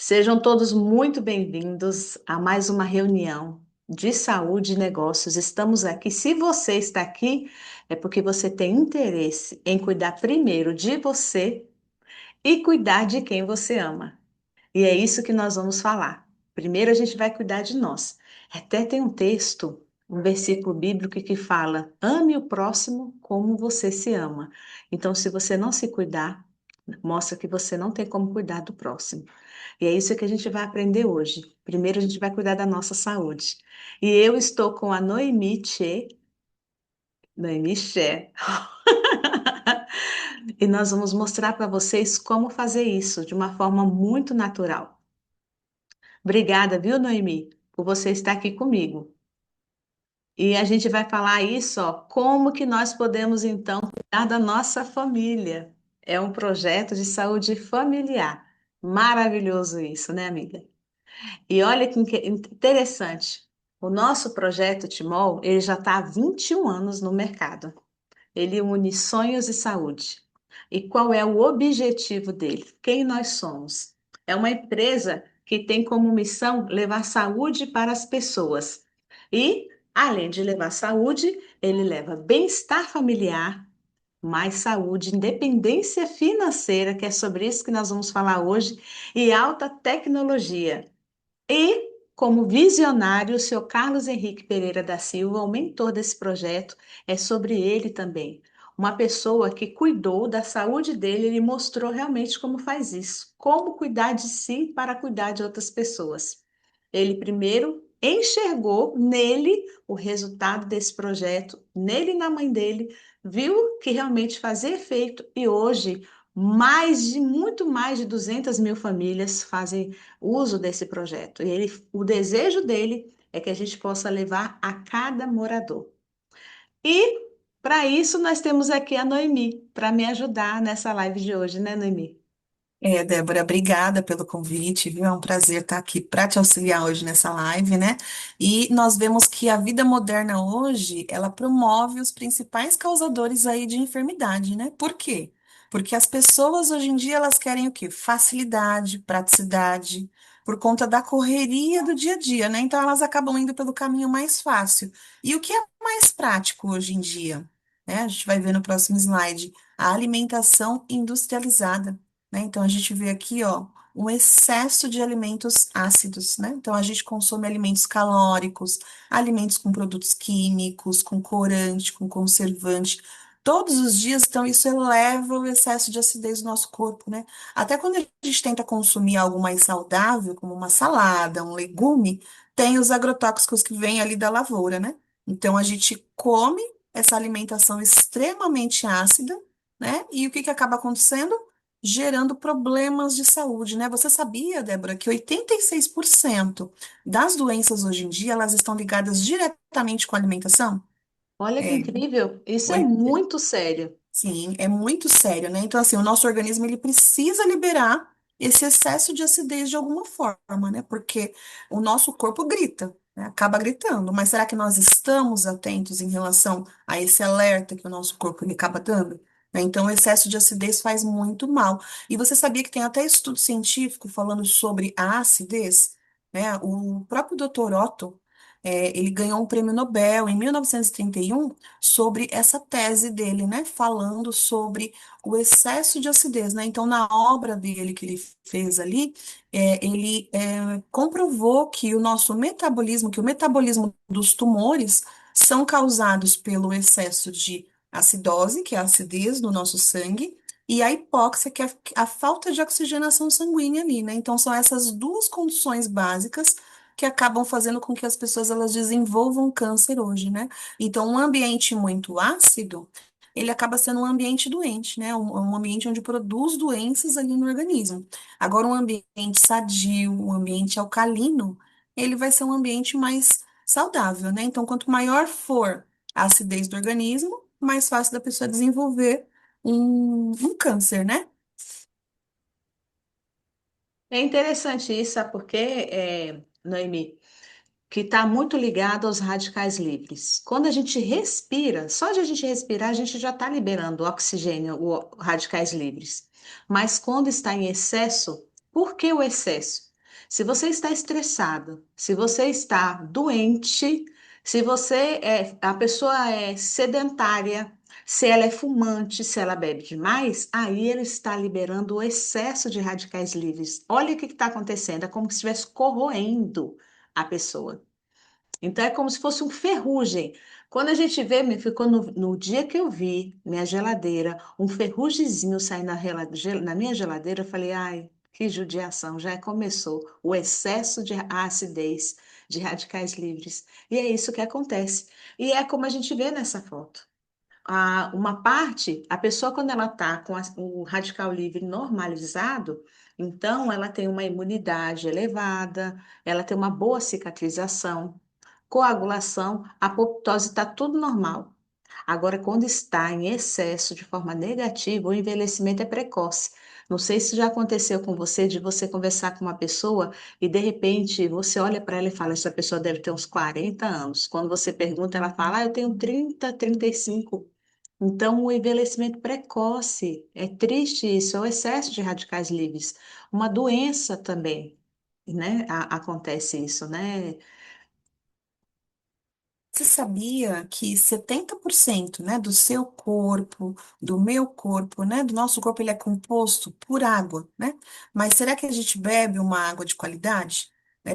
Sejam todos muito bem-vindos a mais uma reunião de saúde e negócios. Estamos aqui. Se você está aqui, é porque você tem interesse em cuidar primeiro de você e cuidar de quem você ama. E é isso que nós vamos falar. Primeiro a gente vai cuidar de nós. Até tem um texto, um versículo bíblico que fala: ame o próximo como você se ama. Então, se você não se cuidar, mostra que você não tem como cuidar do próximo. E é isso que a gente vai aprender hoje. Primeiro a gente vai cuidar da nossa saúde. E eu estou com a Noemi Che, e nós vamos mostrar para vocês como fazer isso de uma forma muito natural. Obrigada, viu, Noemi, por você estar aqui comigo. E a gente vai falar isso, ó, como que nós podemos então cuidar da nossa família. É um projeto de saúde familiar. Maravilhoso isso, né, amiga? E olha interessante. O nosso projeto Timol, ele já está há 21 anos no mercado. Ele une sonhos e saúde. E qual é o objetivo dele? Quem nós somos? É uma empresa que tem como missão levar saúde para as pessoas. E, além de levar saúde, ele leva bem-estar familiar, mais saúde, independência financeira, que é sobre isso que nós vamos falar hoje, e alta tecnologia. E, como visionário, o seu Carlos Henrique Pereira da Silva, o mentor desse projeto, é sobre ele também. Uma pessoa que cuidou da saúde dele, ele mostrou realmente como faz isso, como cuidar de si para cuidar de outras pessoas. Ele primeiro enxergou nele o resultado desse projeto, nele e na mãe dele, viu que realmente fazia efeito e hoje muito mais de 200 mil famílias fazem uso desse projeto. O desejo dele é que a gente possa levar a cada morador. E para isso nós temos aqui a Noemi para me ajudar nessa live de hoje, né, Noemi? Débora, obrigada pelo convite, viu? É um prazer estar aqui para te auxiliar hoje nessa live, né? E nós vemos que a vida moderna hoje, ela promove os principais causadores aí de enfermidade, né? Por quê? Porque as pessoas hoje em dia, elas querem o quê? Facilidade, praticidade, por conta da correria do dia a dia, né? Então elas acabam indo pelo caminho mais fácil. E o que é mais prático hoje em dia? Né? A gente vai ver no próximo slide, a alimentação industrializada, né? Então, a gente vê aqui, ó, um excesso de alimentos ácidos, né? Então, a gente consome alimentos calóricos, alimentos com produtos químicos, com corante, com conservante. Todos os dias, então, isso eleva o excesso de acidez do nosso corpo, né? Até quando a gente tenta consumir algo mais saudável, como uma salada, um legume, tem os agrotóxicos que vêm ali da lavoura, né? Então, a gente come essa alimentação extremamente ácida, né? E o que que acaba acontecendo? Gerando problemas de saúde, né? Você sabia, Débora, que 86% das doenças hoje em dia, elas estão ligadas diretamente com a alimentação? Olha que É, incrível, isso é oi- muito sério. sim, é muito sério, né? Então, assim, o nosso organismo, ele precisa liberar esse excesso de acidez de alguma forma, né? Porque o nosso corpo grita, né? Acaba gritando. Mas será que nós estamos atentos em relação a esse alerta que o nosso corpo ele acaba dando? Né? Então, o excesso de acidez faz muito mal. E você sabia que tem até estudo científico falando sobre a acidez? Né? O próprio Dr. Otto, ele ganhou um prêmio Nobel em 1931 sobre essa tese dele, né? Falando sobre o excesso de acidez, né? Então, na obra dele que ele fez ali, ele comprovou que o nosso metabolismo, que o metabolismo dos tumores são causados pelo excesso de acidose, que é a acidez do nosso sangue, e a hipóxia, que é a falta de oxigenação sanguínea ali, né? Então, são essas duas condições básicas que acabam fazendo com que as pessoas elas desenvolvam câncer hoje, né? Então, um ambiente muito ácido, ele acaba sendo um ambiente doente, né? Um ambiente onde produz doenças ali no organismo. Agora, um ambiente sadio, um ambiente alcalino, ele vai ser um ambiente mais saudável, né? Então, quanto maior for a acidez do organismo, mais fácil da pessoa desenvolver um câncer, né? É interessante isso, sabe por quê, Noemi? Que está muito ligado aos radicais livres. Quando a gente respira, só de a gente respirar, a gente já está liberando oxigênio, radicais livres. Mas quando está em excesso, por que o excesso? Se você está estressado, se você está doente, se a pessoa é sedentária, se ela é fumante, se ela bebe demais, aí ele está liberando o excesso de radicais livres. Olha o que está acontecendo, é como se estivesse corroendo a pessoa. Então é como se fosse um ferrugem. Quando a gente vê, ficou no dia que eu vi minha geladeira, um ferrugezinho sair na minha geladeira, eu falei, ai, que judiação, já começou o excesso de acidez de radicais livres. E é isso que acontece. E é como a gente vê nessa foto. Uma parte, a pessoa quando ela está com o radical livre normalizado, então ela tem uma imunidade elevada, ela tem uma boa cicatrização, coagulação, apoptose, está tudo normal. Agora, quando está em excesso de forma negativa, o envelhecimento é precoce. Não sei se já aconteceu com você, de você conversar com uma pessoa e de repente você olha para ela e fala: essa pessoa deve ter uns 40 anos. Quando você pergunta, ela fala: eu tenho 30, 35. Então, o envelhecimento precoce, é triste isso, é o excesso de radicais livres. Uma doença também, né? Acontece isso, né? Você sabia que 70%, né, do seu corpo, do meu corpo, né, do nosso corpo, ele é composto por água, né? Mas será que a gente bebe uma água de qualidade?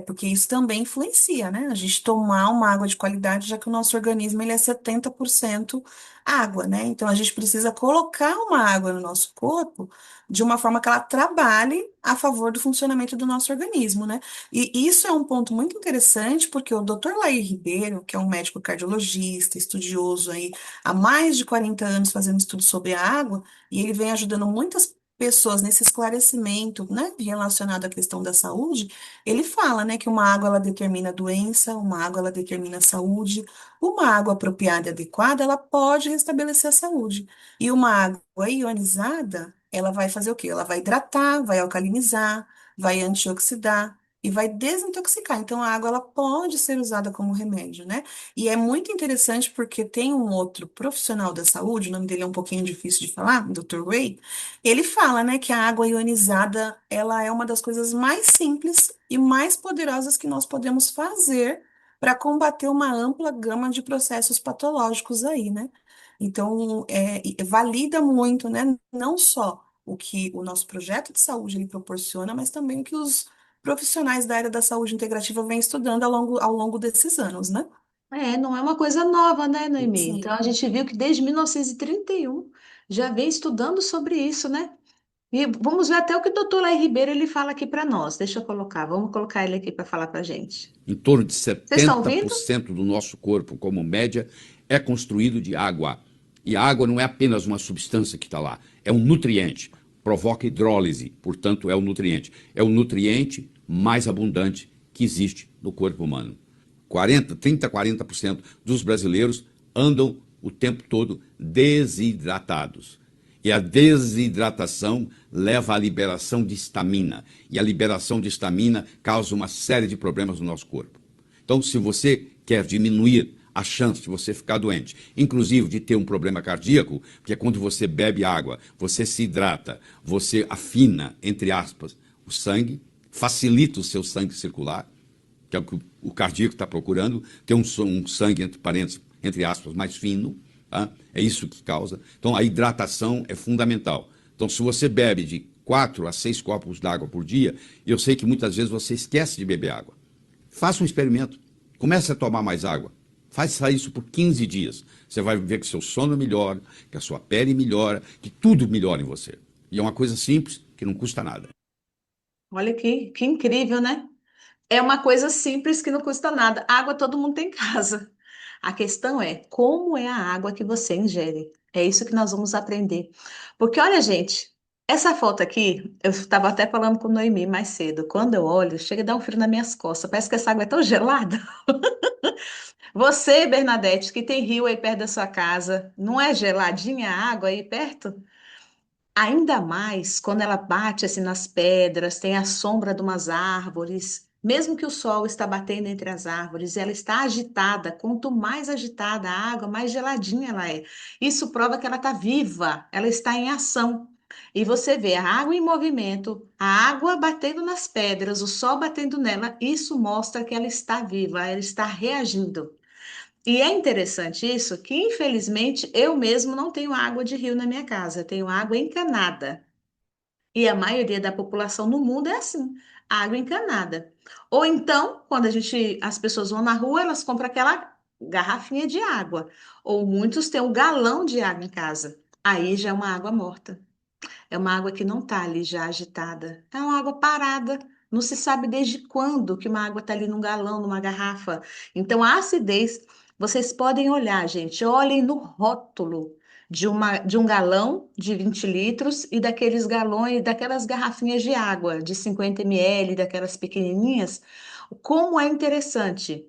Porque isso também influencia, né? A gente tomar uma água de qualidade, já que o nosso organismo ele é 70% água, né? Então a gente precisa colocar uma água no nosso corpo de uma forma que ela trabalhe a favor do funcionamento do nosso organismo, né? E isso é um ponto muito interessante, porque o Dr. Laí Ribeiro, que é um médico cardiologista, estudioso aí há mais de 40 anos fazendo estudo sobre a água, e ele vem ajudando muitas pessoas nesse esclarecimento, né, relacionado à questão da saúde, ele fala, né, que uma água ela determina a doença, uma água ela determina a saúde, uma água apropriada e adequada, ela pode restabelecer a saúde. E uma água ionizada, ela vai fazer o quê? Ela vai hidratar, vai alcalinizar, vai antioxidar e vai desintoxicar. Então, a água ela pode ser usada como remédio, né? E é muito interessante porque tem um outro profissional da saúde, o nome dele é um pouquinho difícil de falar, Dr. Ray, ele fala, né, que a água ionizada, ela é uma das coisas mais simples e mais poderosas que nós podemos fazer para combater uma ampla gama de processos patológicos aí, né? Então, valida muito, né? Não só o que o nosso projeto de saúde ele proporciona, mas também o que os profissionais da área da saúde integrativa vêm estudando ao longo desses anos, né? É, não é uma coisa nova, né, Noemi? Então, Sim. a gente viu que desde 1931 já vem estudando sobre isso, né? E vamos ver até o que o doutor Lai Ribeiro ele fala aqui para nós. Deixa eu colocar, vamos colocar ele aqui para falar para a gente. Em torno de Vocês estão ouvindo? 70% do nosso corpo, como média, é construído de água. E a água não é apenas uma substância que está lá, é um nutriente. Provoca hidrólise, portanto, é um nutriente. É o nutriente mais abundante que existe no corpo humano. 30 a 40% dos brasileiros andam o tempo todo desidratados. E a desidratação leva à liberação de estamina. E a liberação de estamina causa uma série de problemas no nosso corpo. Então, se você quer diminuir a chance de você ficar doente, inclusive de ter um problema cardíaco, porque quando você bebe água, você se hidrata, você afina, entre aspas, o sangue, facilita o seu sangue circular, que é o que o cardíaco está procurando, ter um sangue, entre parênteses, entre aspas, mais fino, tá? É isso que causa. Então, a hidratação é fundamental. Então, se você bebe de 4 a 6 copos d'água por dia, eu sei que muitas vezes você esquece de beber água. Faça um experimento. Comece a tomar mais água. Faça isso por 15 dias. Você vai ver que seu sono melhora, que a sua pele melhora, que tudo melhora em você. E é uma coisa simples, que não custa nada. Olha que incrível, né? É uma coisa simples que não custa nada. Água todo mundo tem em casa. A questão é como é a água que você ingere. É isso que nós vamos aprender. Porque olha, gente, essa foto aqui, eu estava até falando com o Noemi mais cedo. Quando eu olho, chega a dar um frio nas minhas costas. Parece que essa água é tão gelada. Você, Bernadette, que tem rio aí perto da sua casa, não é geladinha a água aí perto? Ainda mais quando ela bate assim nas pedras, tem a sombra de umas árvores, mesmo que o sol está batendo entre as árvores, ela está agitada. Quanto mais agitada a água, mais geladinha ela é. Isso prova que ela está viva, ela está em ação. E você vê a água em movimento, a água batendo nas pedras, o sol batendo nela, isso mostra que ela está viva, ela está reagindo. E é interessante isso, que infelizmente eu mesmo não tenho água de rio na minha casa, eu tenho água encanada. E a maioria da população no mundo é assim, água encanada. Ou então, quando as pessoas vão na rua, elas compram aquela garrafinha de água. Ou muitos têm um galão de água em casa. Aí já é uma água morta. É uma água que não está ali já agitada. É uma água parada. Não se sabe desde quando que uma água está ali num galão, numa garrafa. Então, a acidez, vocês podem olhar, gente. Olhem no rótulo de um galão de 20 litros e daqueles galões, daquelas garrafinhas de água de 50 ml, daquelas pequenininhas. Como é interessante.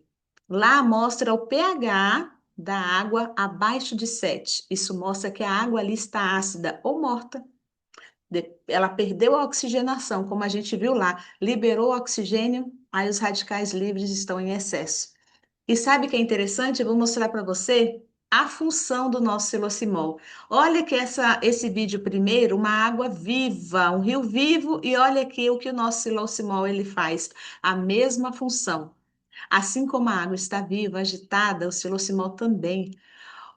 Lá mostra o pH da água abaixo de 7. Isso mostra que a água ali está ácida ou morta. Ela perdeu a oxigenação, como a gente viu lá, liberou o oxigênio, aí os radicais livres estão em excesso. E sabe o que é interessante? Eu vou mostrar para você a função do nosso silocimol. Olha que esse vídeo primeiro, uma água viva, um rio vivo, e olha aqui o que o nosso silocimol ele faz, a mesma função. Assim como a água está viva, agitada, o silocimol também.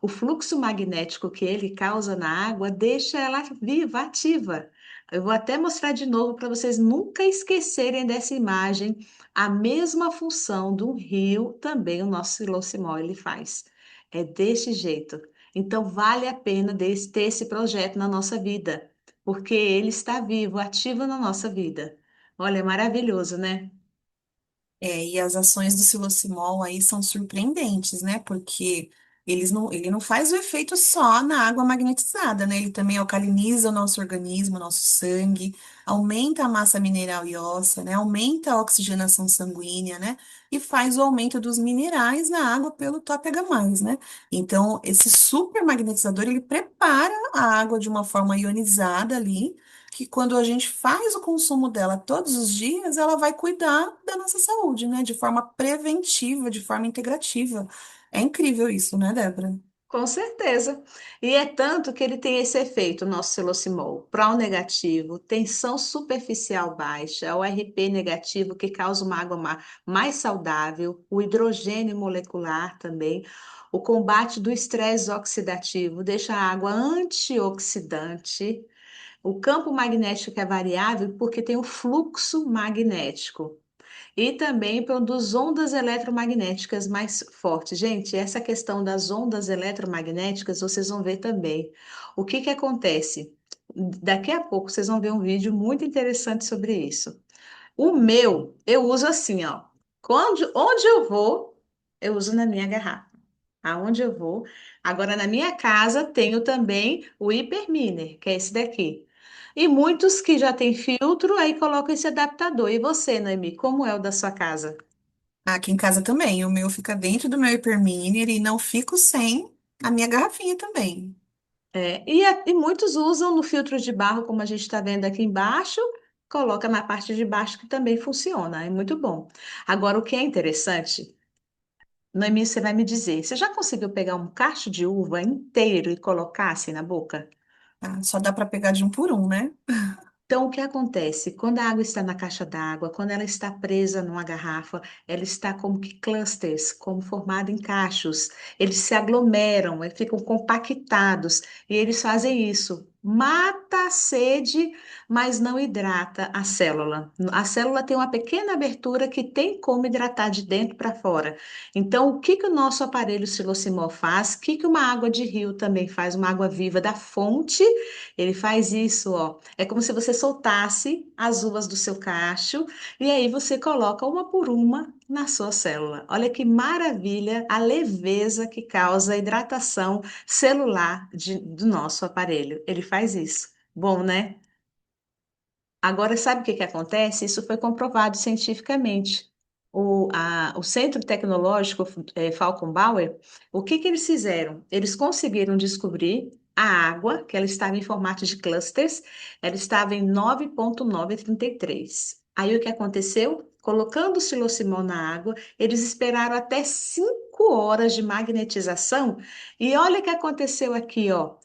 O fluxo magnético que ele causa na água deixa ela viva, ativa. Eu vou até mostrar de novo para vocês nunca esquecerem dessa imagem. A mesma função do rio também o nosso silocimol ele faz. É deste jeito. Então vale a pena ter esse projeto na nossa vida, porque ele está vivo, ativo na nossa vida. Olha, é maravilhoso, né? E as ações do silocimol aí são surpreendentes, né? Porque ele não faz o efeito só na água magnetizada, né? Ele também alcaliniza o nosso organismo, o nosso sangue, aumenta a massa mineral e óssea, né? Aumenta a oxigenação sanguínea, né? E faz o aumento dos minerais na água pelo TOPH+, né? Então, esse super magnetizador, ele prepara a água de uma forma ionizada ali, que quando a gente faz o consumo dela todos os dias, ela vai cuidar da nossa saúde, né? De forma preventiva, de forma integrativa. É incrível isso, né, Débora? Com certeza. E é tanto que ele tem esse efeito, o nosso celocimol. Pró negativo, tensão superficial baixa, o RP negativo, que causa uma água mais saudável, o hidrogênio molecular também, o combate do estresse oxidativo, deixa a água antioxidante, o campo magnético que é variável, porque tem o fluxo magnético. E também produz ondas eletromagnéticas mais fortes. Gente, essa questão das ondas eletromagnéticas, vocês vão ver também. O que que acontece? Daqui a pouco vocês vão ver um vídeo muito interessante sobre isso. O meu, eu uso assim, ó. Onde eu vou, eu uso na minha garrafa. Aonde eu vou. Agora, na minha casa, tenho também o Hyperminer, que é esse daqui. E muitos que já têm filtro, aí colocam esse adaptador. E você, Noemi, como é o da sua casa? Aqui em casa também. O meu fica dentro do meu Hyperminer e não fico sem a minha garrafinha também. E muitos usam no filtro de barro, como a gente está vendo aqui embaixo, coloca na parte de baixo que também funciona, é muito bom. Agora, o que é interessante, Noemi, você vai me dizer, você já conseguiu pegar um cacho de uva inteiro e colocar assim na boca? Tá? Só dá para pegar de um por um, né? Então, o que acontece? Quando a água está na caixa d'água, quando ela está presa numa garrafa, ela está como que clusters, como formada em cachos. Eles se aglomeram, eles ficam compactados e eles fazem isso. Mata a sede, mas não hidrata a célula. A célula tem uma pequena abertura que tem como hidratar de dentro para fora. Então, o que que o nosso aparelho Silocimol faz? O que que uma água de rio também faz? Uma água viva da fonte, ele faz isso, ó. É como se você soltasse as uvas do seu cacho e aí você coloca uma por uma na sua célula. Olha que maravilha a leveza que causa a hidratação celular do nosso aparelho. Ele faz isso. Bom, né? Agora, sabe o que que acontece? Isso foi comprovado cientificamente. O Centro Tecnológico Falcon Bauer, o que que eles fizeram? Eles conseguiram descobrir a água, que ela estava em formato de clusters, ela estava em 9,933. Aí o que aconteceu? Colocando o silocimol na água, eles esperaram até 5 horas de magnetização e olha o que aconteceu aqui, ó.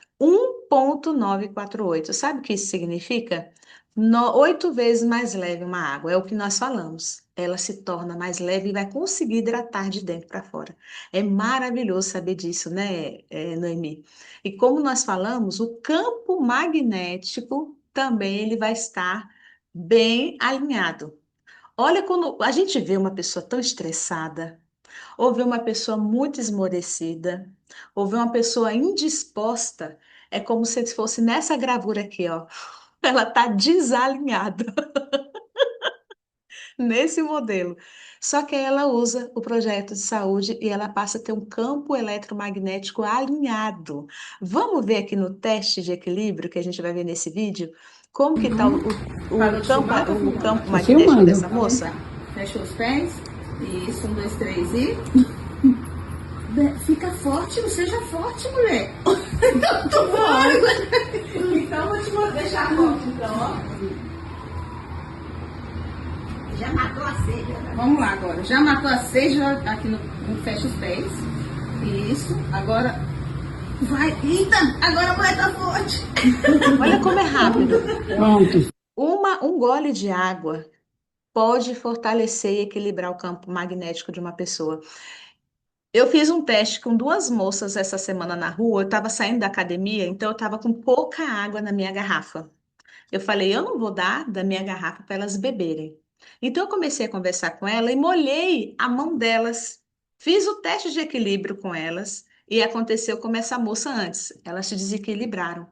0,948. Sabe o que isso significa? 8 vezes mais leve uma água, é o que nós falamos. Ela se torna mais leve e vai conseguir hidratar de dentro para fora. É maravilhoso saber disso, né, Noemi? E como nós falamos, o campo magnético também ele vai estar bem alinhado. Olha, quando a gente vê uma pessoa tão estressada, ou vê uma pessoa muito esmorecida, ou vê uma pessoa indisposta, é como se fosse nessa gravura aqui, ó. Ela tá desalinhada nesse modelo. Só que aí ela usa o projeto de saúde e ela passa a ter um campo eletromagnético alinhado. Vamos ver aqui no teste de equilíbrio que a gente vai ver nesse vídeo, como que tá Parou de filmar, tá o filmando? campo Tô magnético filmando. dessa moça? Fecha os pés. Isso, 1, 2, 3 e. Fica forte, seja forte, mulher. Eu tô fora. Então vou te deixar forte, então, ó. Já matou a sede. Vamos lá agora. Já matou a sede, aqui no fecha os pés. Isso. Agora vai. Eita, agora a mulher tá forte. Olha como é rápido. Pronto. Um gole de água pode fortalecer e equilibrar o campo magnético de uma pessoa. Eu fiz um teste com duas moças essa semana na rua. Eu estava saindo da academia, então eu estava com pouca água na minha garrafa. Eu falei, eu não vou dar da minha garrafa para elas beberem. Então eu comecei a conversar com ela e molhei a mão delas. Fiz o teste de equilíbrio com elas e aconteceu como essa moça antes. Elas se desequilibraram.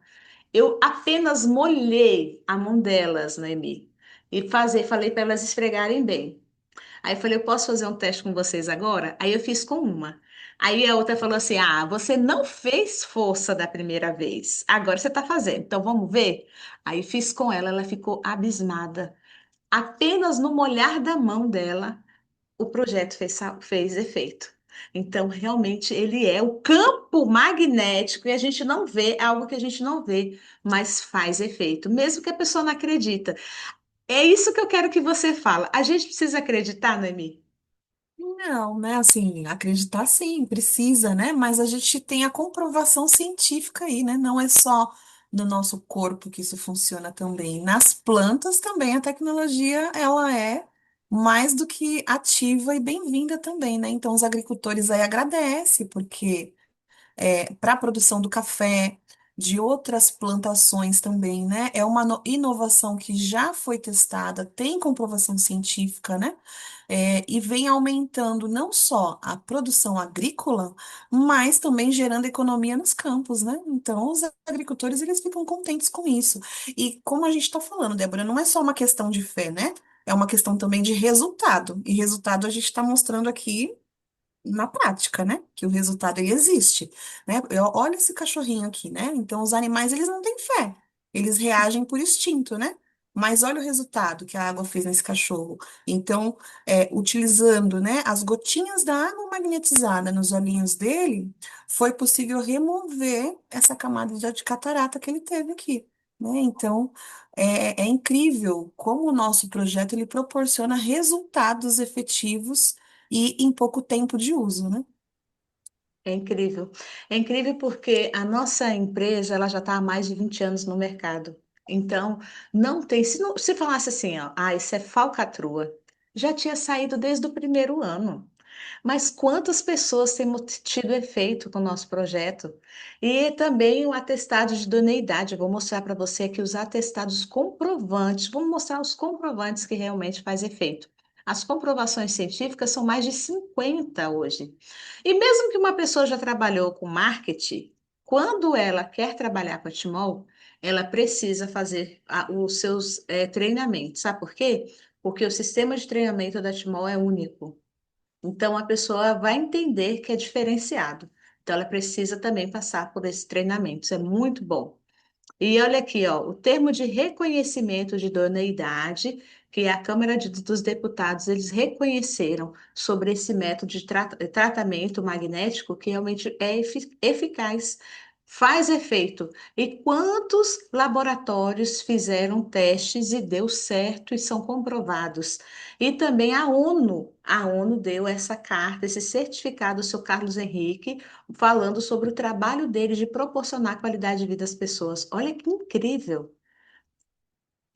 Eu apenas molhei a mão delas, Noemi, e falei para elas esfregarem bem. Aí eu falei, eu posso fazer um teste com vocês agora? Aí eu fiz com uma. Aí a outra falou assim: Ah, você não fez força da primeira vez. Agora você está fazendo. Então vamos ver? Aí fiz com ela, ela ficou abismada. Apenas no molhar da mão dela, o projeto fez efeito. Então, realmente, ele é o campo magnético e a gente não vê, é algo que a gente não vê, mas faz efeito, mesmo que a pessoa não acredita. É isso que eu quero que você fala. A gente precisa acreditar, Noemi? Não, né? Assim, acreditar sim, precisa, né? Mas a gente tem a comprovação científica aí, né? Não é só no nosso corpo que isso funciona também. Nas plantas também a tecnologia, ela é mais do que ativa e bem-vinda também, né? Então os agricultores aí agradecem, porque para a produção do café, de outras plantações também, né? É uma inovação que já foi testada, tem comprovação científica, né? E vem aumentando não só a produção agrícola, mas também gerando economia nos campos, né? Então, os agricultores, eles ficam contentes com isso. E como a gente está falando, Débora, não é só uma questão de fé, né? É uma questão também de resultado. E resultado a gente está mostrando aqui na prática, né? Que o resultado ele existe, né? Olha esse cachorrinho aqui, né? Então os animais eles não têm fé, eles reagem por instinto, né? Mas olha o resultado que a água fez nesse cachorro. Então, utilizando, né, as gotinhas da água magnetizada nos olhinhos dele, foi possível remover essa camada de catarata que ele teve aqui, né? Então, é incrível como o nosso projeto ele proporciona resultados efetivos e em pouco tempo de uso, né? É incrível. É incrível porque a nossa empresa ela já está há mais de 20 anos no mercado. Então, não tem. Se falasse assim, ó, isso é falcatrua, já tinha saído desde o primeiro ano. Mas quantas pessoas têm tido efeito com o nosso projeto? E também o atestado de idoneidade. Eu vou mostrar para você aqui os atestados comprovantes. Vamos mostrar os comprovantes que realmente faz efeito. As comprovações científicas são mais de 50 hoje. E mesmo que uma pessoa já trabalhou com marketing, quando ela quer trabalhar com a Timol, ela precisa fazer os seus treinamentos. Sabe por quê? Porque o sistema de treinamento da Timol é único. Então, a pessoa vai entender que é diferenciado. Então, ela precisa também passar por esse treinamento. Isso é muito bom. E olha aqui, ó, o termo de reconhecimento de idoneidade, que a dos Deputados, eles reconheceram sobre esse método de tratamento magnético que realmente é eficaz. Faz efeito. E quantos laboratórios fizeram testes e deu certo e são comprovados? E também a ONU deu essa carta, esse certificado ao seu Carlos Henrique, falando sobre o trabalho dele de proporcionar qualidade de vida às pessoas. Olha que incrível.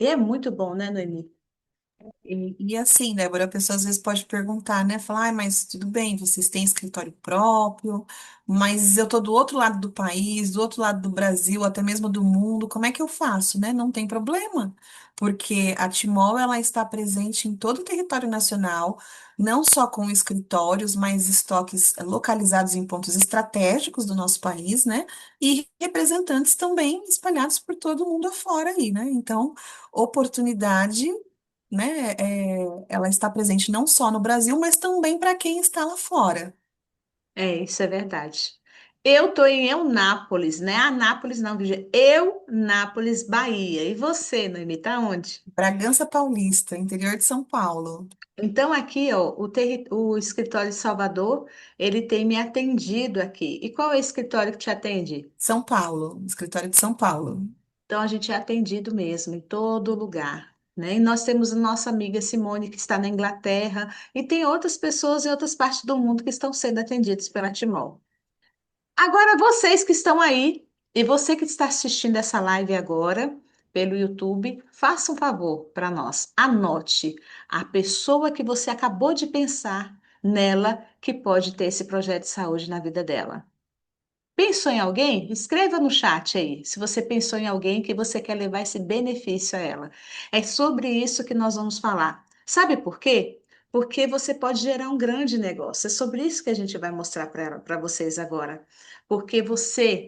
E é muito bom, né, Noemi? E assim, Débora, a pessoa às vezes pode perguntar, né? Falar, "Ai, mas tudo bem, vocês têm escritório próprio, mas eu tô do outro lado do país, do outro lado do Brasil, até mesmo do mundo, como é que eu faço, né? Não tem problema, porque a Timol, ela está presente em todo o território nacional, não só com escritórios, mas estoques localizados em pontos estratégicos do nosso país, né? E representantes também espalhados por todo o mundo afora aí, né? Então, oportunidade, né? Ela está presente não só no Brasil, mas também para quem está lá fora. É, isso é verdade. Eu tô em Eunápolis, né? Anápolis não, Virgínia. Eunápolis, Bahia. E você, Noemi, tá onde? Bragança Paulista, interior de São Paulo. Então, aqui, ó, o escritório de Salvador, ele tem me atendido aqui. E qual é o escritório que te atende? São Paulo, escritório de São Paulo. Então, a gente é atendido mesmo, em todo lugar, né? E nós temos a nossa amiga Simone, que está na Inglaterra, e tem outras pessoas em outras partes do mundo que estão sendo atendidas pela Timol. Agora, vocês que estão aí, e você que está assistindo essa live agora pelo YouTube, faça um favor para nós. Anote a pessoa que você acabou de pensar nela que pode ter esse projeto de saúde na vida dela. Pensou em alguém? Escreva no chat aí, se você pensou em alguém que você quer levar esse benefício a ela. É sobre isso que nós vamos falar. Sabe por quê? Porque você pode gerar um grande negócio. É sobre isso que a gente vai mostrar para vocês agora. Porque você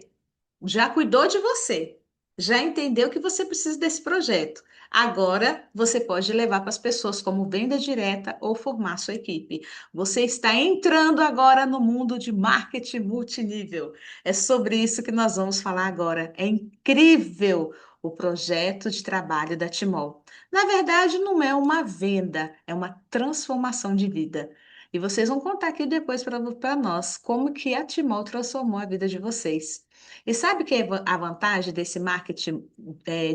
já cuidou de você, já entendeu que você precisa desse projeto. Agora você pode levar para as pessoas como venda direta ou formar sua equipe. Você está entrando agora no mundo de marketing multinível. É sobre isso que nós vamos falar agora. É incrível o projeto de trabalho da Timol. Na verdade, não é uma venda, é uma transformação de vida. E vocês vão contar aqui depois para nós como que a Timol transformou a vida de vocês. E sabe o que é a vantagem desse marketing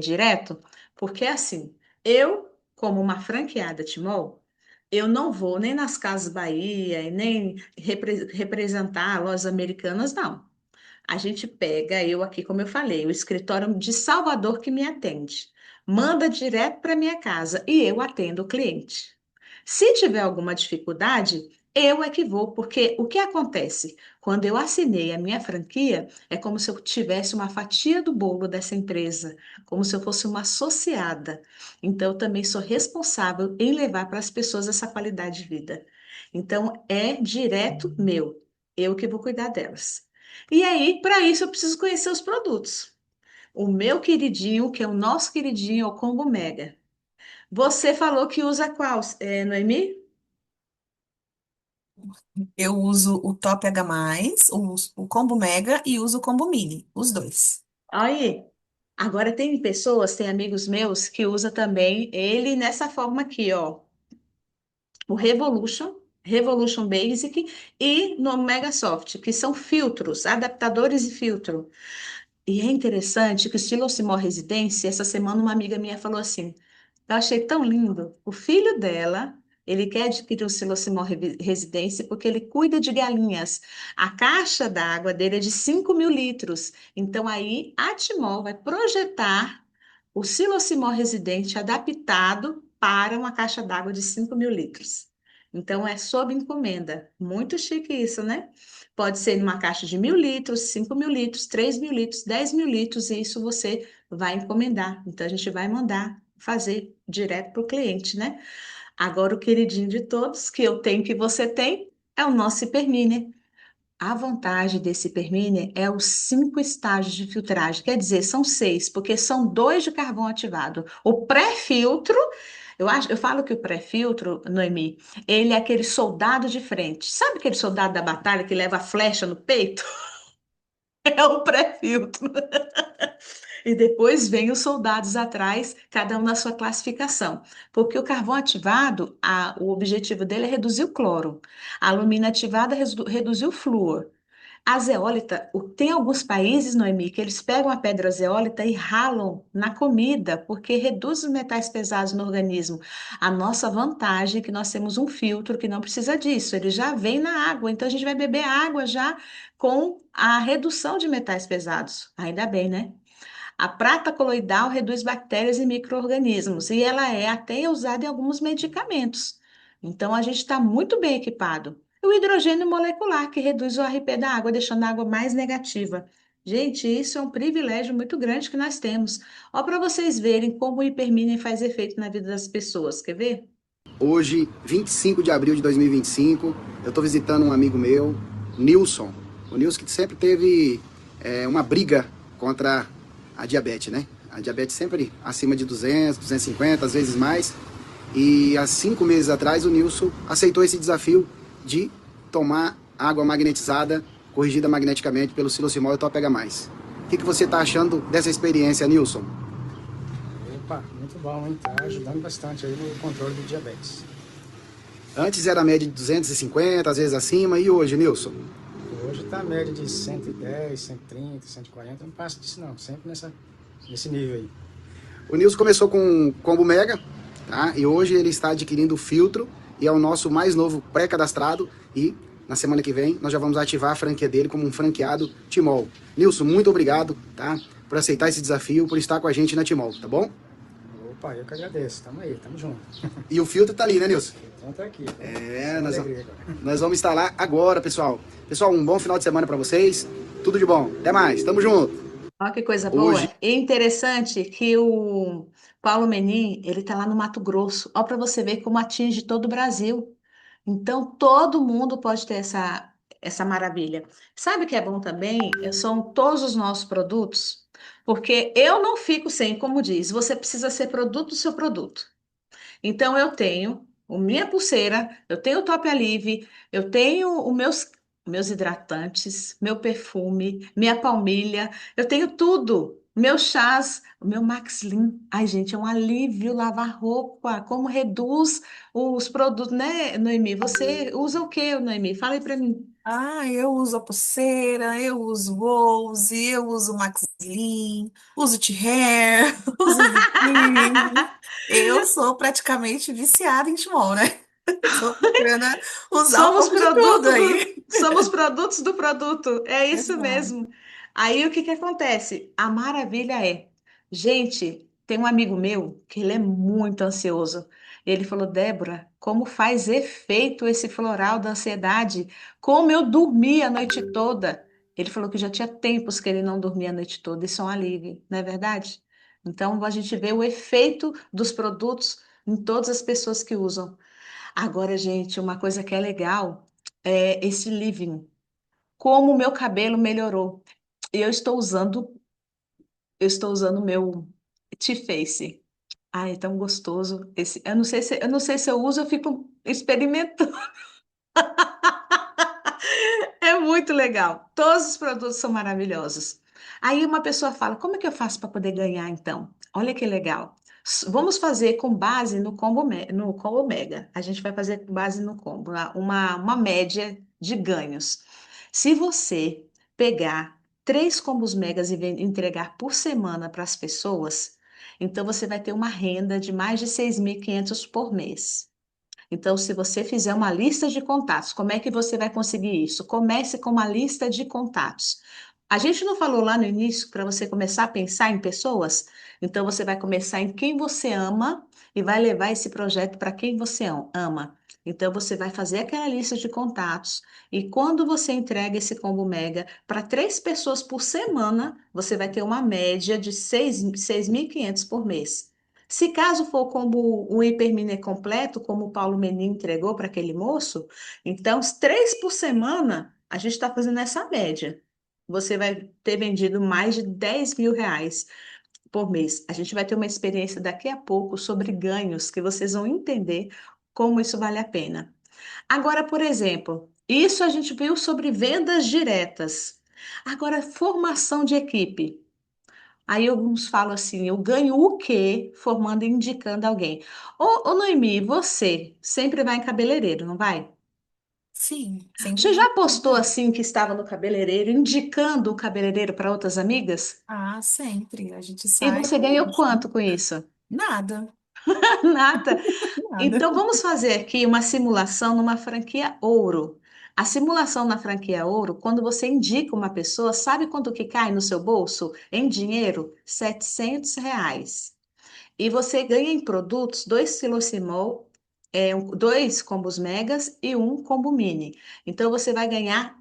direto? Porque assim, eu, como uma franqueada Timol, eu não vou nem nas Casas Bahia e nem representar lojas americanas, não. A gente pega, eu aqui, como eu falei, o escritório de Salvador que me atende, manda direto para minha casa e eu atendo o cliente. Se tiver alguma dificuldade, eu é que vou, porque o que acontece? Quando eu assinei a minha franquia, é como se eu tivesse uma fatia do bolo dessa empresa, como se eu fosse uma associada. Então, eu também sou responsável em levar para as pessoas essa qualidade de vida. Então, é direto meu, eu que vou cuidar delas. E aí, para isso, eu preciso conhecer os produtos. O meu queridinho, que é o nosso queridinho, é o Combo Mega. Você falou que usa qual, Noemi? Eu uso o Top H+, o Combo Mega e uso o Combo Mini, os dois. Aí. Agora tem pessoas, tem amigos meus que usa também ele nessa forma aqui, ó. O Revolution Basic e no Megasoft, que são filtros, adaptadores e filtro. E é interessante que o estilo Simó Residência, essa semana uma amiga minha falou assim, eu achei tão lindo. O filho dela, ele quer adquirir o Silocimol Residência porque ele cuida de galinhas. A caixa d'água dele é de 5.000 litros. Então, aí, a Timol vai projetar o Silocimol Residente adaptado para uma caixa d'água de 5.000 litros. Então, é sob encomenda. Muito chique isso, né? Pode ser numa caixa de 1.000 litros, 5.000 litros, 3.000 litros, 10.000 litros, e isso você vai encomendar. Então, a gente vai mandar fazer direto para o cliente, né? Agora, o queridinho de todos, que eu tenho, que você tem, é o nosso Hiperminer. A vantagem desse Hiperminer é os 5 estágios de filtragem, quer dizer, são 6, porque são 2 de carvão ativado. O pré-filtro, eu falo que o pré-filtro, Noemi, ele é aquele soldado de frente. Sabe aquele soldado da batalha que leva a flecha no peito? É o pré-filtro. E depois vem os soldados atrás, cada um na sua classificação. Porque o carvão ativado, o objetivo dele é reduzir o cloro. A alumina ativada reduzir o flúor. A zeólita, tem alguns países, Noemi, que eles pegam a pedra zeólita e ralam na comida, porque reduz os metais pesados no organismo. A nossa vantagem é que nós temos um filtro que não precisa disso, ele já vem na água, então a gente vai beber água já com a redução de metais pesados. Ainda bem, né? A prata coloidal reduz bactérias e micro-organismos e ela é até usada em alguns medicamentos. Então, a gente está muito bem equipado. E o hidrogênio molecular, que reduz o ARP da água, deixando a água mais negativa. Gente, isso é um privilégio muito grande que nós temos. Ó, para vocês verem como o hipermine faz efeito na vida das pessoas. Quer ver? Hoje, 25 de abril de 2025, eu estou visitando um amigo meu, Nilson. O Nilson que sempre teve uma briga contra a diabetes, né? A diabetes sempre acima de 200, 250, às vezes mais. E há 5 meses atrás, o Nilson aceitou esse desafio de tomar água magnetizada, corrigida magneticamente pelo Silocimol e Topega Mais. O que você está achando dessa experiência, Nilson? Opa, muito bom, hein? Tá ajudando bastante aí no controle do diabetes. Antes era a média de 250, às vezes acima, e hoje, Nilson? Hoje tá a média de 110, 130, 140, não passa disso não, sempre nesse nível aí. O Nilson começou com o Combo Mega, tá? E hoje ele está adquirindo o filtro e é o nosso mais novo pré-cadastrado e na semana que vem nós já vamos ativar a franquia dele como um franqueado Timol. Nilson, muito obrigado, tá? Por aceitar esse desafio, por estar com a gente na Timol, tá bom? Opa, eu que agradeço, tamo aí, tamo junto. E o filtro tá ali, né, Nilson? Então tá aqui. Nós vamos instalar agora, pessoal. Pessoal, um bom final de semana para vocês. Tudo de bom. Até mais. Tamo junto. Olha que coisa boa. Hoje, É interessante que o Paulo Menin, ele está lá no Mato Grosso. Olha para você ver como atinge todo o Brasil. Então, todo mundo pode ter essa maravilha. Sabe o que é bom também? São todos os nossos produtos, porque eu não fico sem, como diz, você precisa ser produto do seu produto. Então, eu tenho a minha pulseira, eu tenho o Top Alive, eu tenho meus hidratantes, meu perfume, minha palmilha, eu tenho tudo. Meus chás, o meu Max Lean. Ai, gente, é um alívio lavar roupa. Como reduz os produtos, né, Noemi? Você usa o quê, Noemi? Fala aí pra mim. Ah, eu uso a pulseira, eu uso o Rose, eu uso o Max Slim, uso o T-Hair, uso o Viking. Eu sou praticamente viciada em Timon, né? Tô procurando usar um Somos pouco de tudo aí. somos produtos do produto. É isso Exato. mesmo. Aí o que que acontece? A maravilha é, gente, tem um amigo meu que ele é muito ansioso. Ele falou, Débora, como faz efeito esse floral da ansiedade? Como eu dormi a noite toda? Ele falou que já tinha tempos que ele não dormia a noite toda. Isso é um alívio, não é verdade? Então a gente vê o efeito dos produtos em todas as pessoas que usam. Agora, gente, uma coisa que é legal é esse living. Como o meu cabelo melhorou. E eu estou usando o meu Too Faced. Ai, é tão gostoso. Eu não sei se eu uso, eu fico experimentando. É muito legal. Todos os produtos são maravilhosos. Aí uma pessoa fala: como é que eu faço para poder ganhar então? Olha que legal. Vamos fazer com base no combo Mega. A gente vai fazer com base no combo, uma média de ganhos. Se você pegar 3 combos megas e entregar por semana para as pessoas, então você vai ter uma renda de mais de 6.500 por mês. Então, se você fizer uma lista de contatos, como é que você vai conseguir isso? Comece com uma lista de contatos. A gente não falou lá no início para você começar a pensar em pessoas? Então, você vai começar em quem você ama e vai levar esse projeto para quem você ama. Então, você vai fazer aquela lista de contatos e quando você entrega esse combo mega para 3 pessoas por semana, você vai ter uma média de 6.500 por mês. Se caso for como o hipermine completo, como o Paulo Menin entregou para aquele moço, então, os 3 por semana, a gente está fazendo essa média. Você vai ter vendido mais de R$ 10.000 por mês. A gente vai ter uma experiência daqui a pouco sobre ganhos, que vocês vão entender como isso vale a pena. Agora, por exemplo, isso a gente viu sobre vendas diretas. Agora, formação de equipe. Aí alguns falam assim, eu ganho o quê formando e indicando alguém? Ô Noemi, você sempre vai em cabeleireiro, não vai? Sim, sempre Você já vale a postou pena. assim que estava no cabeleireiro, indicando o cabeleireiro para outras amigas? Ah, sempre. A gente E sai você no ganhou luxo, né? quanto com isso? Nada, Nada. nada. Então vamos fazer aqui uma simulação numa franquia ouro. A simulação na franquia ouro, quando você indica uma pessoa, sabe quanto que cai no seu bolso em dinheiro? R$ 700. E você ganha em produtos 2 Silocimol, dois combos megas e um combo mini. Então você vai ganhar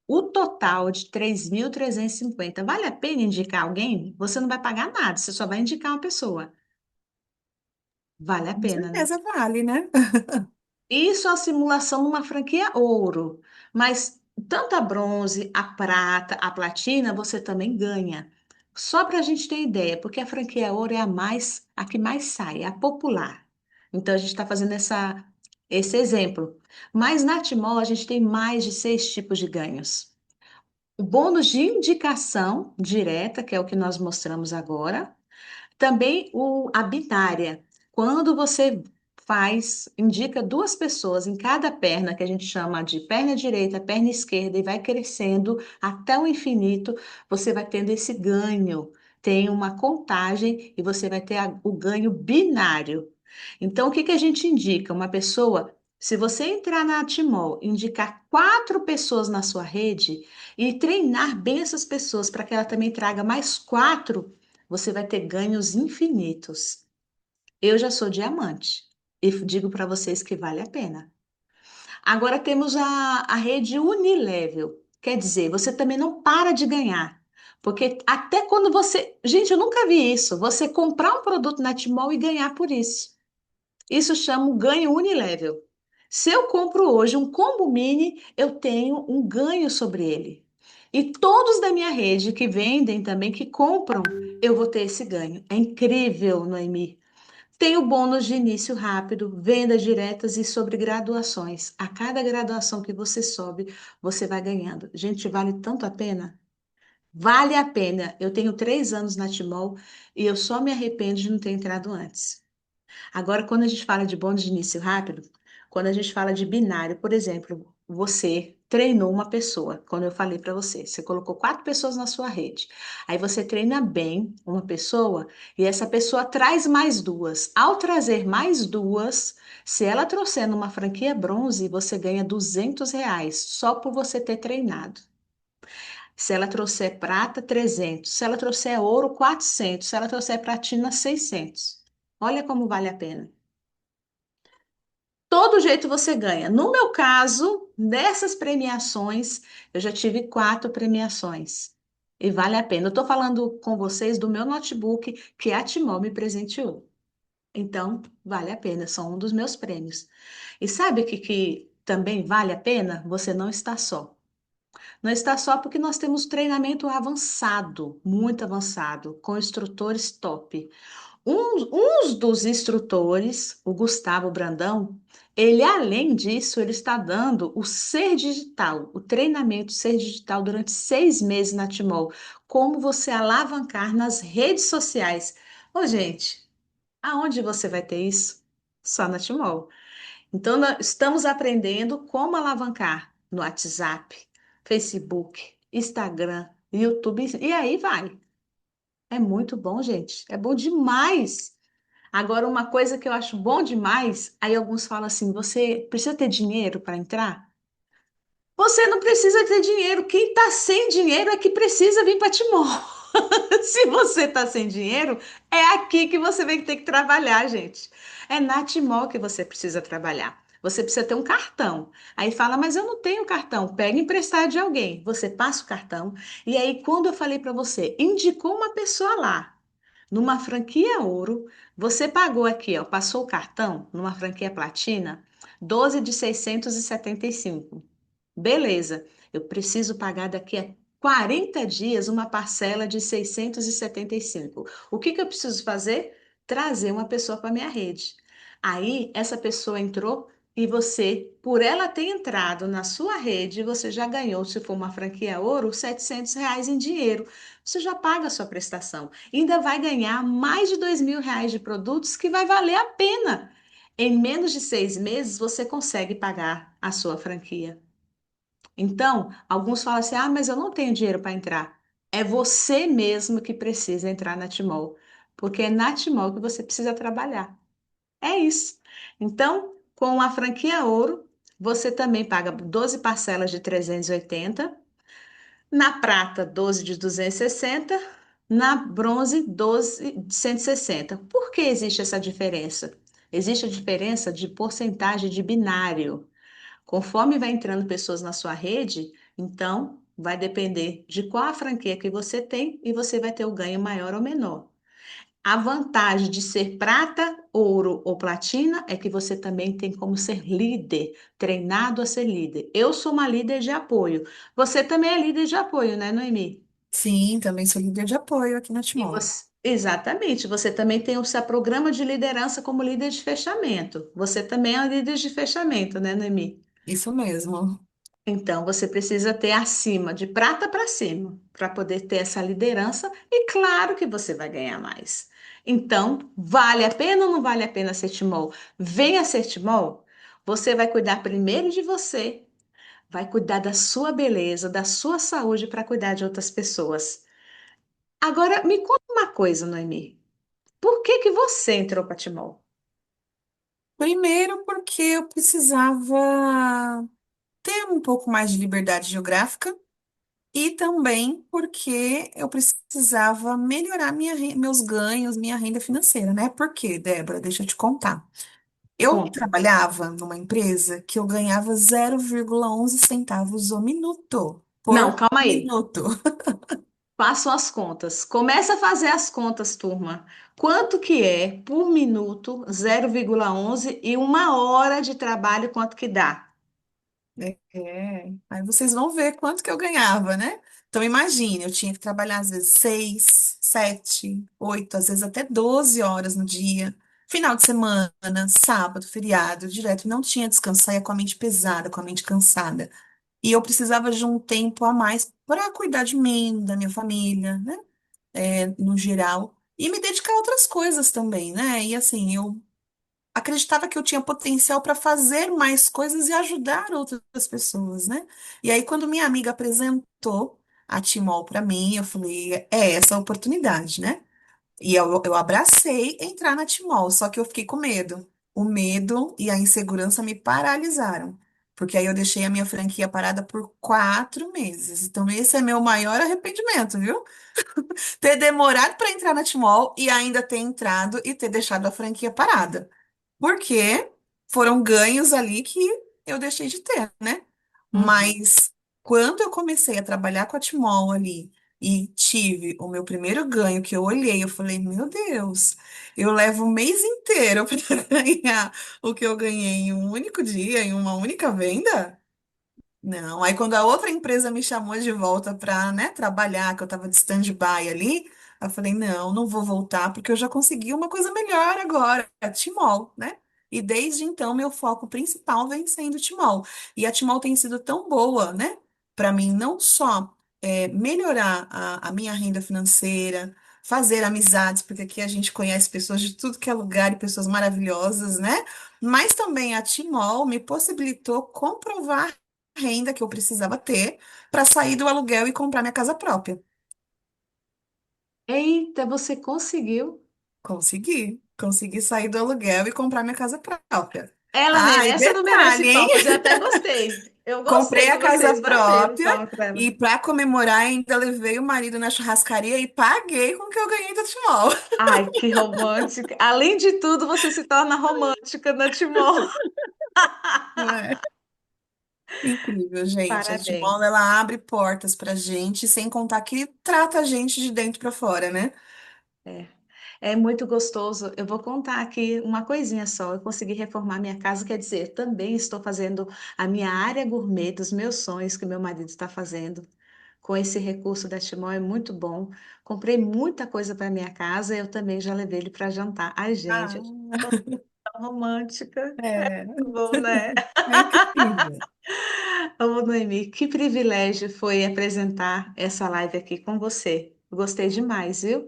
o total de 3.350. Vale a pena indicar alguém? Você não vai pagar nada, você só vai indicar uma pessoa. Vale a Com pena, né? certeza vale, né? Isso é a simulação numa franquia ouro, mas tanto a bronze, a prata, a platina, você também ganha. Só para a gente ter ideia, porque a franquia ouro é a que mais sai, é a popular. Então a gente está fazendo esse exemplo. Mas na Timol a gente tem mais de 6 tipos de ganhos. O bônus de indicação direta, que é o que nós mostramos agora. Também a binária. Quando você indica 2 pessoas em cada perna, que a gente chama de perna direita, perna esquerda, e vai crescendo até o infinito, você vai tendo esse ganho. Tem uma contagem e você vai ter o ganho binário. Então, o que que a gente indica? Uma pessoa, se você entrar na Timol, indicar 4 pessoas na sua rede e treinar bem essas pessoas para que ela também traga mais 4, você vai ter ganhos infinitos. Eu já sou diamante e digo para vocês que vale a pena. Agora temos a rede Unilevel. Quer dizer, você também não para de ganhar. Porque até quando você. Gente, eu nunca vi isso. Você comprar um produto na Tmall e ganhar por isso. Isso chama um ganho Unilevel. Se eu compro hoje um combo mini, eu tenho um ganho sobre ele. E todos da minha rede que vendem também, que compram, eu vou ter esse ganho. É incrível, Noemi. Tem o bônus de início rápido, vendas diretas e sobre graduações. A cada graduação que você sobe, você vai ganhando. Gente, vale tanto a pena? Vale a pena. Eu tenho 3 anos na Timol e eu só me arrependo de não ter entrado antes. Agora, quando a gente fala de bônus de início rápido, quando a gente fala de binário, por exemplo, você treinou uma pessoa, quando eu falei para você, você colocou 4 pessoas na sua rede. Aí você treina bem uma pessoa e essa pessoa traz mais 2. Ao trazer mais 2, se ela trouxer numa franquia bronze, você ganha R$ 200 só por você ter treinado. Se ela trouxer prata, 300. Se ela trouxer ouro, 400. Se ela trouxer platina, 600. Olha como vale a pena. Todo jeito você ganha. No meu caso, nessas premiações, eu já tive 4 premiações. E vale a pena. Eu estou falando com vocês do meu notebook que a Timol me presenteou. Então, vale a pena. São um dos meus prêmios. E sabe o que também vale a pena? Você não está só. Não está só porque nós temos treinamento avançado, muito avançado, com instrutores top. Uns dos instrutores, o Gustavo Brandão, ele, além disso, ele está dando o Ser Digital, o treinamento Ser Digital durante 6 meses na Timol. Como você alavancar nas redes sociais. Ô, gente, aonde você vai ter isso? Só na Timol. Então, nós estamos aprendendo como alavancar no WhatsApp, Facebook, Instagram, YouTube, e aí vai. É muito bom, gente. É bom demais. Agora, uma coisa que eu acho bom demais, aí alguns falam assim: você precisa ter dinheiro para entrar? Você não precisa ter dinheiro. Quem está sem dinheiro é que precisa vir para Timor. Se você está sem dinheiro, é aqui que você vai ter que trabalhar, gente. É na Timor que você precisa trabalhar. Você precisa ter um cartão. Aí fala, mas eu não tenho cartão. Pega emprestado de alguém. Você passa o cartão. E aí, quando eu falei para você, indicou uma pessoa lá, numa franquia ouro, você pagou aqui, ó, passou o cartão, numa franquia platina, 12 de 675. Beleza, eu preciso pagar daqui a 40 dias uma parcela de 675. O que que eu preciso fazer? Trazer uma pessoa para minha rede. Aí, essa pessoa entrou e você, por ela ter entrado na sua rede, você já ganhou, se for uma franquia ouro, R$ 700 em dinheiro. Você já paga a sua prestação. Ainda vai ganhar mais de R$ 2.000 de produtos que vai valer a pena. Em menos de 6 meses, você consegue pagar a sua franquia. Então, alguns falam assim: ah, mas eu não tenho dinheiro para entrar. É você mesmo que precisa entrar na Timol, porque é na Timol que você precisa trabalhar. É isso. Então, com a franquia Ouro, você também paga 12 parcelas de 380, na prata, 12 de 260, na bronze, 12 de 160. Por que existe essa diferença? Existe a diferença de porcentagem de binário. Conforme vai entrando pessoas na sua rede, então vai depender de qual a franquia que você tem e você vai ter o ganho maior ou menor. A vantagem de ser prata, ouro ou platina é que você também tem como ser líder, treinado a ser líder. Eu sou uma líder de apoio. Você também é líder de apoio, né, Noemi? Sim, também sou líder de apoio aqui na E Timol. você, exatamente, você também tem o seu programa de liderança como líder de fechamento. Você também é um líder de fechamento, né, Noemi? Isso mesmo. Então, você precisa ter acima, de prata para cima, para poder ter essa liderança, e claro que você vai ganhar mais. Então, vale a pena ou não vale a pena ser Timol? Venha ser Timol, você vai cuidar primeiro de você, vai cuidar da sua beleza, da sua saúde para cuidar de outras pessoas. Agora, me conta uma coisa, Noemi. Por que que você entrou para Timol? Primeiro, porque eu precisava ter um pouco mais de liberdade geográfica e também porque eu precisava melhorar meus ganhos, minha renda financeira, né? Por quê, Débora? Deixa eu te contar. Eu Conta. trabalhava numa empresa que eu ganhava 0,11 centavos o minuto Não, por calma aí. minuto. Façam as contas. Começa a fazer as contas, turma. Quanto que é por minuto 0,11 e uma hora de trabalho, quanto que dá? É, aí vocês vão ver quanto que eu ganhava, né? Então imagine, eu tinha que trabalhar às vezes 6, 7, 8, às vezes até 12 horas no dia. Final de semana, sábado, feriado, direto, não tinha descanso, saía com a mente pesada, com a mente cansada. E eu precisava de um tempo a mais para cuidar de mim, da minha família, né? No geral. E me dedicar a outras coisas também, né? E assim, eu acreditava que eu tinha potencial para fazer mais coisas e ajudar outras pessoas, né? E aí, quando minha amiga apresentou a Timol para mim, eu falei, é essa a oportunidade, né? E eu abracei entrar na Timol, só que eu fiquei com medo. O medo e a insegurança me paralisaram. Porque aí eu deixei a minha franquia parada por 4 meses. Então, esse é meu maior arrependimento, viu? Ter demorado para entrar na Timol e ainda ter entrado e ter deixado a franquia parada. Porque foram ganhos ali que eu deixei de ter, né? Uhum. Mas quando eu comecei a trabalhar com a Timol ali e tive o meu primeiro ganho, que eu olhei, eu falei, meu Deus, eu levo o mês inteiro para ganhar o que eu ganhei em um único dia, em uma única venda? Não, aí quando a outra empresa me chamou de volta para, né, trabalhar, que eu estava de stand-by ali, eu falei, não, não vou voltar, porque eu já consegui uma coisa melhor agora, a Timol, né? E desde então, meu foco principal vem sendo Timol. E a Timol tem sido tão boa, né, para mim, não só melhorar a minha renda financeira, fazer amizades, porque aqui a gente conhece pessoas de tudo que é lugar e pessoas maravilhosas, né? Mas também a Timol me possibilitou comprovar renda que eu precisava ter para sair do aluguel e comprar minha casa própria. Eita, você conseguiu. Consegui sair do aluguel e comprar minha casa própria. Ela Ah, e merece ou não merece detalhe, hein? palmas? Eu até gostei. Eu Comprei gostei de a casa vocês baterem própria palmas para ela. e para comemorar ainda levei o marido na churrascaria e paguei com o que eu ganhei do Timol. Ai, que romântica. Além de tudo, você se torna romântica na Timor. Não é? Incrível, gente. A Timol, Parabéns. ela abre portas pra gente, sem contar que trata a gente de dentro pra fora, né? É, é muito gostoso. Eu vou contar aqui uma coisinha só. Eu consegui reformar minha casa, quer dizer, também estou fazendo a minha área gourmet dos meus sonhos que meu marido está fazendo. Com esse recurso da Timor é muito bom. Comprei muita coisa para minha casa, eu também já levei ele para jantar. Ai, gente, eu Ah, tô tão romântica. é, Bom, né? é incrível. Ô, Noemi, que privilégio foi apresentar essa live aqui com você. Eu gostei demais, viu?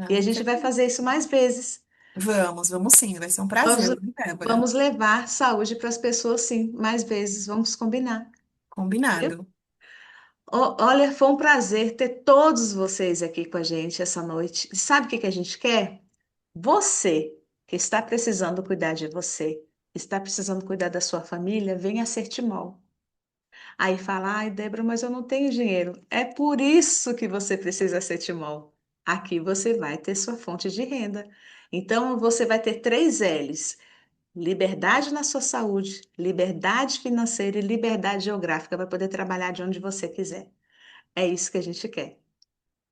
E Ah, a eu que gente vai agradeço. fazer isso mais vezes. Vamos sim, vai ser um Vamos, prazer, viu, Débora? vamos levar saúde para as pessoas, sim, mais vezes. Vamos combinar, viu? Combinado. Olha, foi um prazer ter todos vocês aqui com a gente essa noite. E sabe o que que a gente quer? Você que está precisando cuidar de você, está precisando cuidar da sua família, venha a Sertimol. Aí fala, ai, Débora, mas eu não tenho dinheiro. É por isso que você precisa ser Timol. Aqui você vai ter sua fonte de renda. Então você vai ter 3 L's: liberdade na sua saúde, liberdade financeira e liberdade geográfica para poder trabalhar de onde você quiser. É isso que a gente quer.